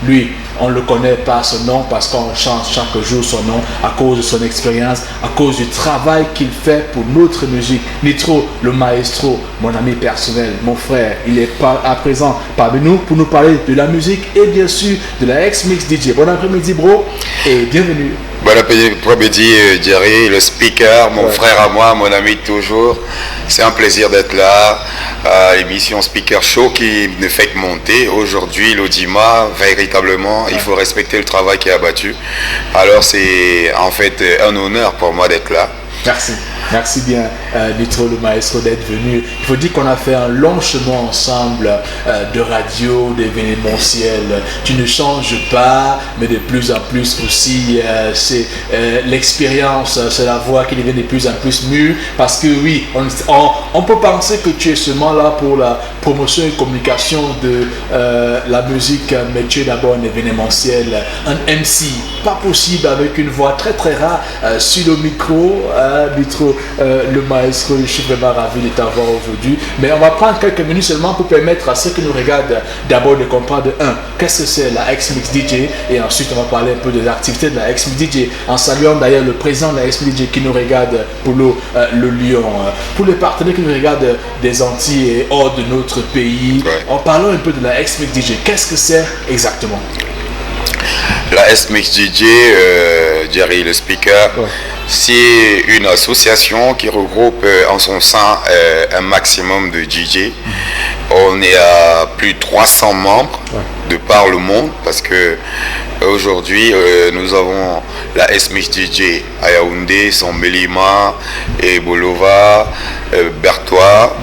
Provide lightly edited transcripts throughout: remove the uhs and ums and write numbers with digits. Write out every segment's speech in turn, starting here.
Lui, on le connaît par son nom parce qu'on change chaque jour son nom à cause de son expérience, à cause du travail qu'il fait pour notre musique. Nitro, le maestro, mon ami personnel, mon frère, il est à présent parmi nous pour nous parler de la musique et bien sûr de la X-Mix DJ. Bon après-midi bro et bienvenue. Bon après-midi Jerry, le speaker, mon frère à moi, mon ami toujours. C'est un plaisir d'être là à l'émission Speaker Show qui ne fait que monter. Aujourd'hui, l'Audima, véritablement, il faut respecter le travail qui est abattu. Alors c'est en fait un honneur pour moi d'être là. Merci. Merci bien, Nitro, le maestro, d'être venu. Il faut dire qu'on a fait un long chemin ensemble de radio, d'événementiel. Tu ne changes pas, mais de plus en plus aussi, c'est l'expérience, c'est la voix qui devient de plus en plus mûre. Parce que oui, on peut penser que tu es seulement là pour la promotion et communication de la musique, mais tu es d'abord un événementiel, un MC. Pas possible avec une voix très très rare sur le micro, Nitro. Le maestro, je suis vraiment ravi de t'avoir aujourd'hui. Mais on va prendre quelques minutes seulement pour permettre à ceux qui nous regardent d'abord de comprendre qu'est-ce que c'est la X-Mix DJ, et ensuite on va parler un peu de l'activité de la X-Mix DJ en saluant d'ailleurs le président de la X-Mix DJ qui nous regarde pour le Lyon, pour les partenaires qui nous regardent des Antilles et hors de notre pays. En parlant un peu de la X-Mix DJ, qu'est-ce que c'est exactement? La X-Mix DJ, Jerry le speaker, c'est une association qui regroupe en son sein un maximum de DJ. On est à plus de 300 membres de par le monde parce que aujourd'hui nous avons la X-Mix DJ à Yaoundé, Sambelima, et Bolova, Bertois.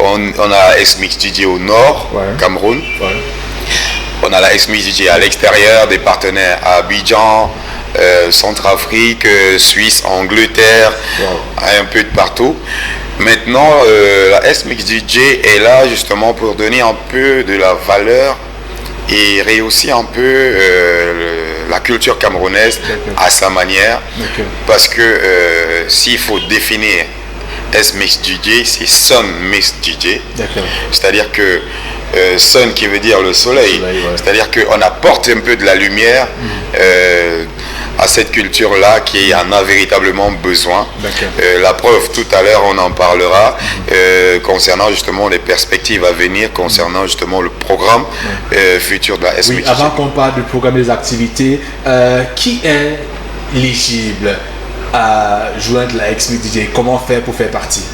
On a X-Mix DJ au nord, Cameroun. On a la X-Mix DJ à l'extérieur, des partenaires à Abidjan, Centrafrique, Suisse, Angleterre, un peu de partout. Maintenant, la X-Mix DJ est là justement pour donner un peu de la valeur et rehausser un peu la culture camerounaise à sa manière. Parce que s'il faut définir S-Mix DJ, c'est Sun Mix DJ. C'est-à-dire que Sun qui veut dire le soleil. C'est-à-dire qu'on apporte un peu de la lumière à cette culture-là qui en a véritablement besoin. La preuve, tout à l'heure, on en parlera concernant justement les perspectives à venir, concernant justement le programme futur de la S-Mix. Avant qu'on parle du programme des activités, qui est éligible à joindre la X-Mix DJ? Comment faire pour faire partie?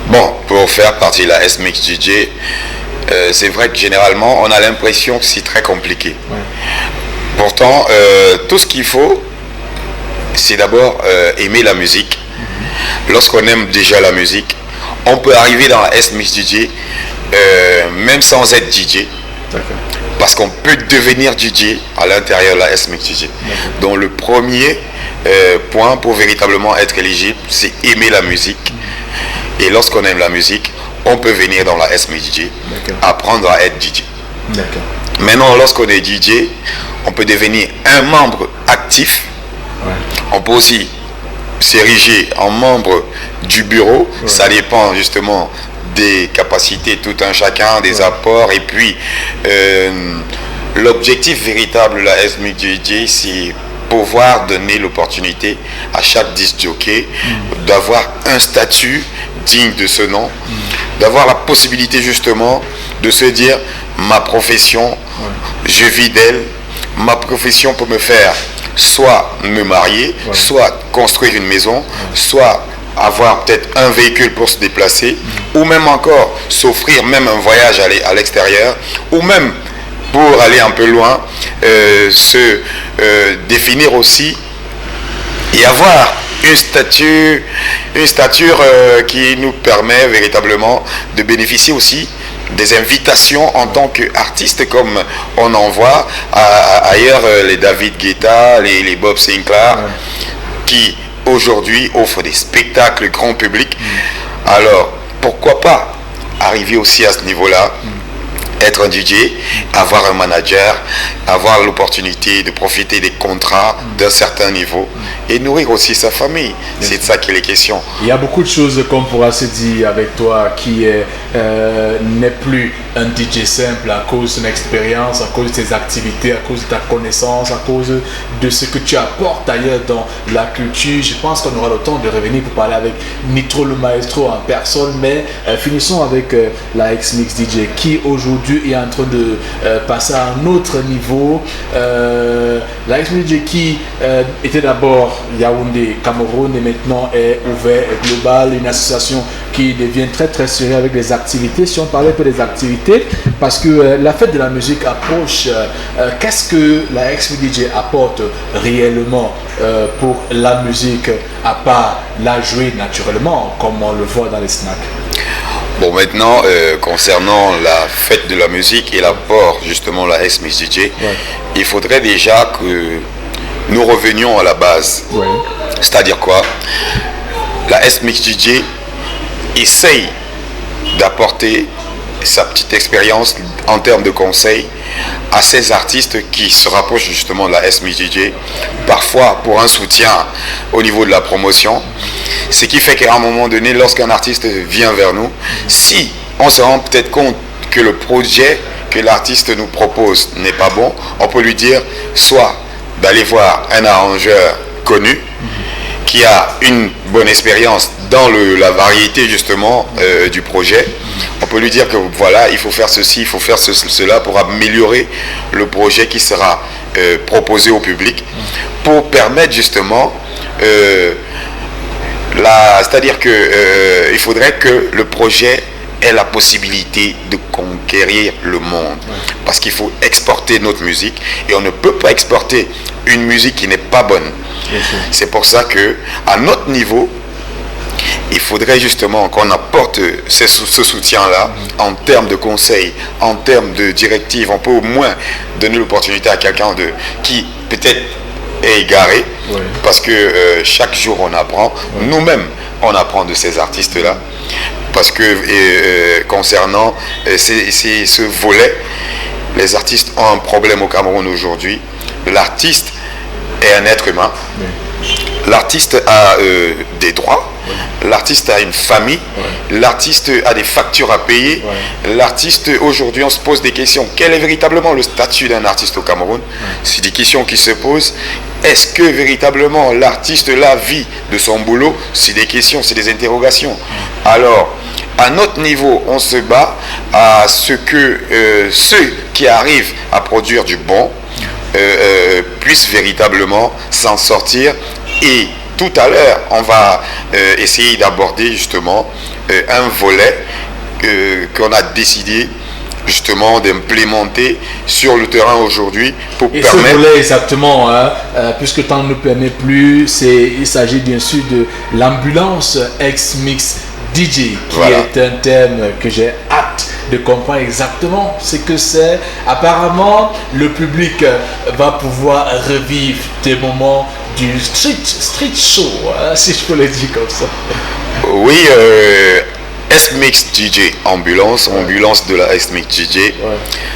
Bon, pour faire partie de la S-Mix DJ, c'est vrai que généralement, on a l'impression que c'est très compliqué. Pourtant, tout ce qu'il faut, c'est d'abord aimer la musique. Lorsqu'on aime déjà la musique, on peut arriver dans la S-Mix DJ même sans être DJ. Parce qu'on peut devenir DJ à l'intérieur de la S-Mix DJ. Donc le premier point pour véritablement être éligible, c'est aimer la musique. Et lorsqu'on aime la musique, on peut venir dans la S-Mix DJ, apprendre à être DJ. Maintenant, lorsqu'on est DJ, on peut devenir un membre actif. On peut aussi s'ériger en membre du bureau. Ça dépend justement des capacités, tout un chacun, des apports. Et puis, l'objectif véritable de la S-Mix DJ, c'est pouvoir donner l'opportunité à chaque disc jockey d'avoir un statut digne de ce nom, d'avoir la possibilité justement de se dire ma profession, je vis d'elle, ma profession peut me faire soit me marier, soit construire une maison, soit avoir peut-être un véhicule pour se déplacer, ou même encore s'offrir même un voyage à l'extérieur, ou même pour aller un peu loin, se définir aussi et avoir une stature qui nous permet véritablement de bénéficier aussi des invitations en tant qu'artiste, comme on en voit ailleurs, les David Guetta, les Bob Sinclair, qui aujourd'hui offrent des spectacles grand public. Alors pourquoi pas arriver aussi à ce niveau-là, être un DJ, avoir un manager, avoir l'opportunité de profiter des contrats d'un certain niveau et nourrir aussi sa famille. C'est de ça qu'il est question. Il y a beaucoup de choses qu'on pourra se dire avec toi qui n'est plus un DJ simple à cause de ton expérience, à cause de tes activités, à cause de ta connaissance, à cause de ce que tu apportes ailleurs dans la culture. Je pense qu'on aura le temps de revenir pour parler avec Nitro le maestro en personne, mais finissons avec la X-Mix DJ qui aujourd'hui est en train de passer à un autre niveau. La X-Mix DJ qui était d'abord Yaoundé, Cameroun, et maintenant est ouvert, est global, une association qui devient très très sérieuse avec les activités. Si on parlait un peu des activités, parce que la fête de la musique approche, qu'est-ce que la X-Mix DJ apporte réellement pour la musique, à part la jouer naturellement, comme on le voit dans les snacks? Bon, maintenant, concernant la fête de la musique et l'apport justement de la X-Mix DJ, il faudrait déjà que nous revenions à la base. C'est-à-dire quoi? La X-Mix DJ essaye d'apporter sa petite expérience en termes de conseils à ces artistes qui se rapprochent justement de la X-Mix DJ, parfois pour un soutien au niveau de la promotion. Ce qui fait qu'à un moment donné, lorsqu'un artiste vient vers nous, si on se rend peut-être compte que le projet que l'artiste nous propose n'est pas bon, on peut lui dire soit d'aller voir un arrangeur connu qui a une bonne expérience dans la variété justement du projet. On peut lui dire que voilà, il faut faire ceci, il faut faire cela pour améliorer le projet qui sera proposé au public, pour permettre justement c'est-à-dire que il faudrait que le projet ait la possibilité de conquérir le monde, parce qu'il faut exporter notre musique et on ne peut pas exporter une musique qui n'est pas bonne. C'est pour ça que à notre niveau, il faudrait justement qu'on apporte ce soutien-là en termes de conseils, en termes de directives. On peut au moins donner l'opportunité à quelqu'un qui peut-être est égaré, parce que chaque jour on apprend. Nous-mêmes, on apprend de ces artistes-là, parce que concernant ce volet, les artistes ont un problème au Cameroun aujourd'hui. L'artiste est un être humain. L'artiste a des droits. L'artiste a une famille. L'artiste a des factures à payer. L'artiste, aujourd'hui, on se pose des questions. Quel est véritablement le statut d'un artiste au Cameroun? C'est des questions qui se posent. Est-ce que véritablement l'artiste là vit de son boulot? C'est des questions, c'est des interrogations. Alors, à notre niveau, on se bat à ce que ceux qui arrivent à produire du bon puissent véritablement s'en sortir. Et tout à l'heure, on va essayer d'aborder justement un volet qu'on a décidé justement d'implémenter sur le terrain aujourd'hui pour et permettre... ce volet exactement, puisque le temps ne nous permet plus, il s'agit bien sûr de l'ambulance X-Mix DJ, qui est un thème que j'ai hâte de comprendre exactement ce que c'est. Apparemment, le public va pouvoir revivre des moments du street show, si je peux le dire comme ça. Oui, X-Mix DJ ambulance de la X-Mix DJ,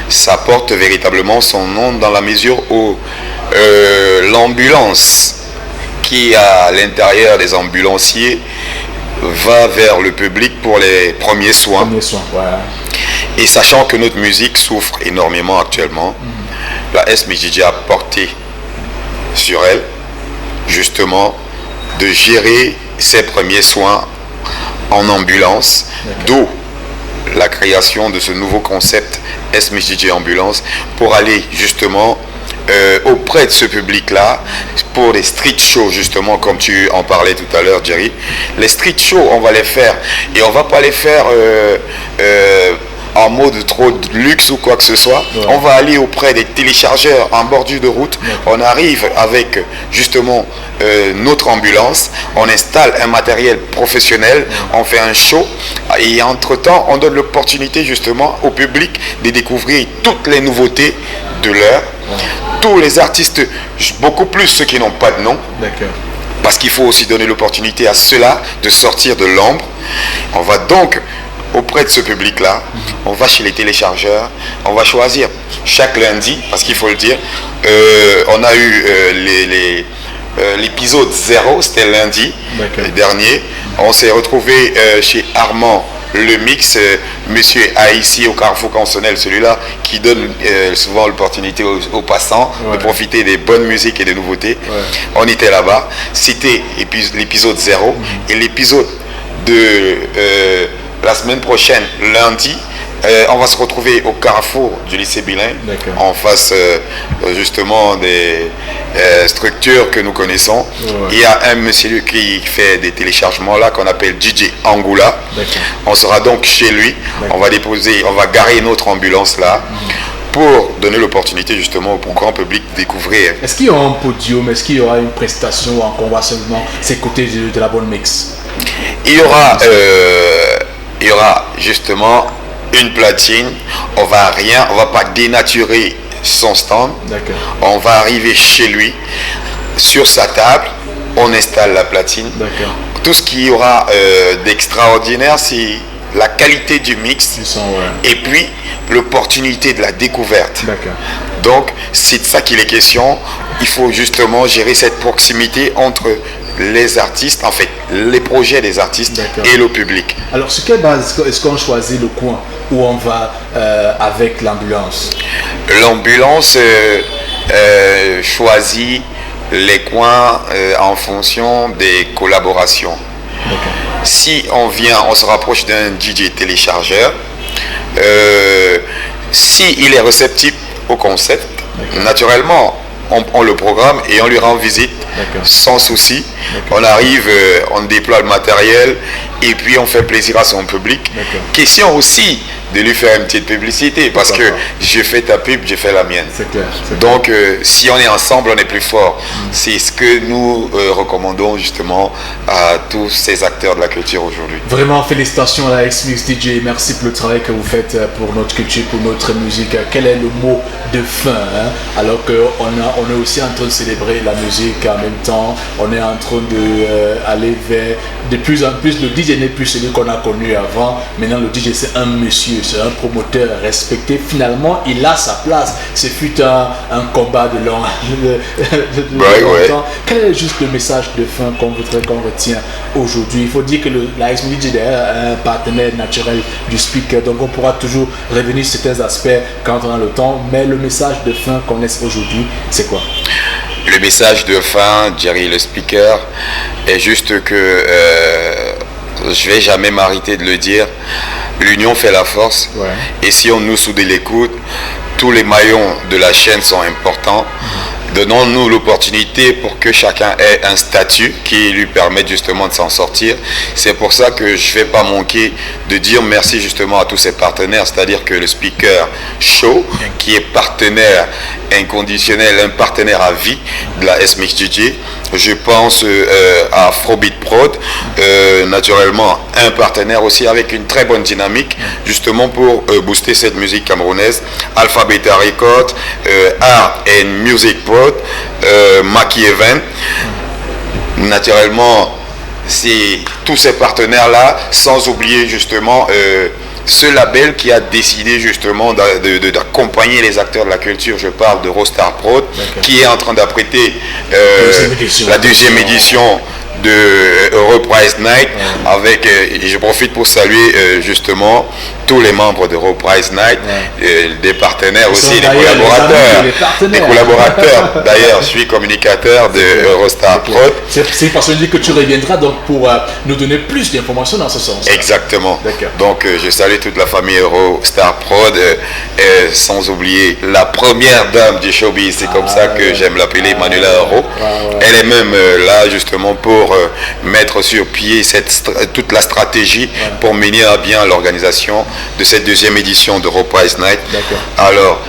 ça porte véritablement son nom dans la mesure où l'ambulance qui est à l'intérieur des ambulanciers va vers le public pour les premiers soins. Et sachant que notre musique souffre énormément actuellement, la X-Mix DJ a porté sur elle justement de gérer ses premiers soins en ambulance, d'où la création de ce nouveau concept X-Mix DJ ambulance, pour aller justement auprès de ce public-là, pour les street shows justement, comme tu en parlais tout à l'heure, Jerry. Les street shows, on va les faire, et on va pas les faire en mode trop de luxe ou quoi que ce soit. On va aller auprès des téléchargeurs en bordure de route. On arrive avec justement notre ambulance, on installe un matériel professionnel, on fait un show, et entre-temps, on donne l'opportunité justement au public de découvrir toutes les nouveautés de l'heure. Tous les artistes, beaucoup plus ceux qui n'ont pas de nom, parce qu'il faut aussi donner l'opportunité à ceux-là de sortir de l'ombre. On va donc auprès de ce public-là, on va chez les téléchargeurs, on va choisir chaque lundi, parce qu'il faut le dire, on a eu l'épisode 0, c'était lundi dernier. On s'est retrouvé chez Armand le mix, monsieur Haïti au Carrefour Consonnel, celui-là qui donne souvent l'opportunité aux passants de profiter des bonnes musiques et des nouveautés. On était là-bas. C'était l'épisode 0 et l'épisode de la semaine prochaine, lundi. On va se retrouver au carrefour du lycée bilingue, en face justement des structures que nous connaissons. Il y a un monsieur qui fait des téléchargements là qu'on appelle DJ Angoula. On sera donc chez lui. On va garer notre ambulance là pour donner l'opportunité justement au grand public de découvrir. Est-ce qu'il y aura un podium? Est-ce qu'il y aura une prestation ou encore on va seulement s'écouter de la bonne mix? Il y aura justement une platine. On va pas dénaturer son stand. On va arriver chez lui, sur sa table, on installe la platine. Tout ce qu'il y aura d'extraordinaire, c'est la qualité du mix et puis l'opportunité de la découverte. Donc c'est de ça qu'il est question. Il faut justement gérer cette proximité entre les artistes, en fait les projets des artistes et le public. Alors sur quelle base est-ce qu'on choisit le coin où on va avec l'ambulance? L'ambulance choisit les coins en fonction des collaborations. Si on se rapproche d'un DJ téléchargeur, s'il est réceptif au concept, naturellement on le programme et on lui rend visite sans souci. On arrive, on déploie le matériel et puis on fait plaisir à son public. Question aussi de lui faire une petite publicité parce que je fais ta pub, je fais la mienne. Donc si on est ensemble, on est plus fort. C'est ce que nous recommandons justement à tous ces acteurs de la culture aujourd'hui. Vraiment félicitations à la X-Mix DJ. Merci pour le travail que vous faites pour notre culture, pour notre musique. Quel est le mot de fin alors qu'on est aussi en train de célébrer la musique en même temps, on est en train d'aller vers de plus en plus. Le DJ n'est plus celui qu'on a connu avant. Maintenant le DJ c'est un monsieur, c'est un promoteur respecté. Finalement il a sa place. Ce fut un combat de long temps. Quel est juste le message de fin qu'on retient aujourd'hui? Il faut dire que la X-Mix DJ est un partenaire naturel du speaker, donc on pourra toujours revenir sur certains aspects quand on a le temps, mais le message de fin qu'on laisse aujourd'hui, c'est quoi? Le message de fin, Jerry le speaker, est juste que je vais jamais m'arrêter de le dire. L'union fait la force. Et si on nous soude l'écoute, tous les maillons de la chaîne sont importants. Donnons-nous l'opportunité pour que chacun ait un statut qui lui permette justement de s'en sortir. C'est pour ça que je ne vais pas manquer de dire merci justement à tous ces partenaires, c'est-à-dire que le Speaker Show, qui est partenaire inconditionnel, un partenaire à vie de la X-Mix DJ. Je pense à Afrobeat Prod, naturellement un partenaire aussi avec une très bonne dynamique, justement pour booster cette musique camerounaise. Alpha Beta Record, Art and Music Prod, Maki Event. Naturellement, c'est tous ces partenaires-là, sans oublier justement ce label qui a décidé justement d'accompagner les acteurs de la culture. Je parle de Rostar Prod, qui est en train d'apprêter la deuxième édition de Reprise Night avec, et je profite pour saluer justement tous les membres de Reprise Night, des partenaires aussi, des collaborateurs. D'ailleurs, je suis communicateur de Eurostar Prod. C'est parce que tu reviendras donc pour nous donner plus d'informations dans ce sens. Exactement. Donc, je salue toute la famille Eurostar Prod, sans oublier la première dame du showbiz, c'est comme ça que j'aime l'appeler, Manuela Euro. Elle est même là justement pour mettre sur pied toute la stratégie pour mener à bien l'organisation de cette deuxième édition de Reprise Night. Alors,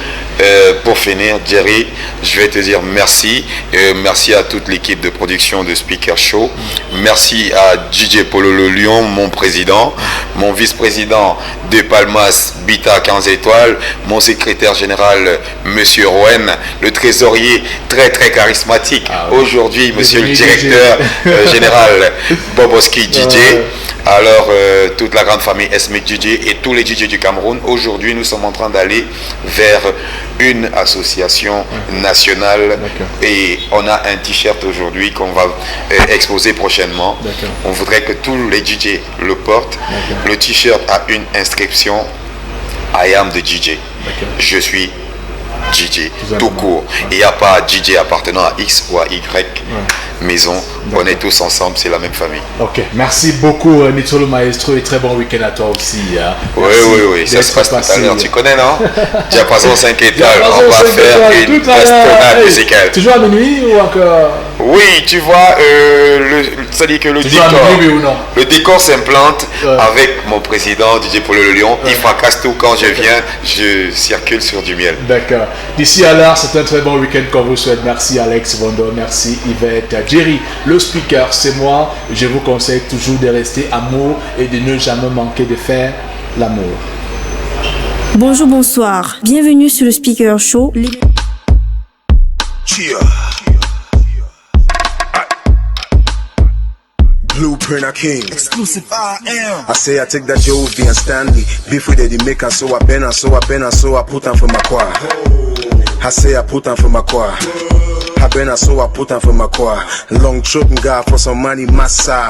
pour finir, Jerry, je vais te dire merci. Merci à toute l'équipe de production de Speaker Show. Merci à DJ Pololo Lyon, mon président, mon vice-président de Palmas, Bita 15 étoiles, mon secrétaire général, Monsieur Rouen, le trésorier très très charismatique. Aujourd'hui, Monsieur le directeur général, Boboski DJ. Alors, toute la grande famille Esmic DJ et tous les DJ du Cameroun, aujourd'hui, nous sommes en train d'aller vers une association nationale et on a un t-shirt aujourd'hui qu'on va exposer prochainement. On voudrait que tous les DJ le portent. Le t-shirt a une inscription I am the DJ. Je suis DJ, tout court. Il n'y a pas DJ appartenant à X ou à Y maison. On est tous ensemble, c'est la même famille. Ok, merci beaucoup Nitro le Maestro et très bon week-end à toi aussi. Hein. Oui, ça se passe tout à l'heure. Tu connais, non? Diapason 5 étoiles, on va faire une bastonnade musicale. Toujours à minuit ou encore? Oui, tu vois, c'est-à-dire que le décor s'implante avec mon président DJ Polo Le Lion. Il fracasse tout quand je viens, je circule sur du miel. D'accord. D'ici à l'heure, c'est un très bon week-end qu'on vous souhaite. Merci Alex Vondo, merci Yvette, Jerry, le speaker, c'est moi. Je vous conseille toujours de rester amour et de ne jamais manquer de faire l'amour. Bonjour, bonsoir. Bienvenue sur le Speaker Show. Blueprint a king. Exclusive I say I take that Jovi and Stanley. Beef with the maker, so I bend and so I put on for my choir. I say I put on for my choir. I been so I put on for my choir. Long choking guy for some money, massa.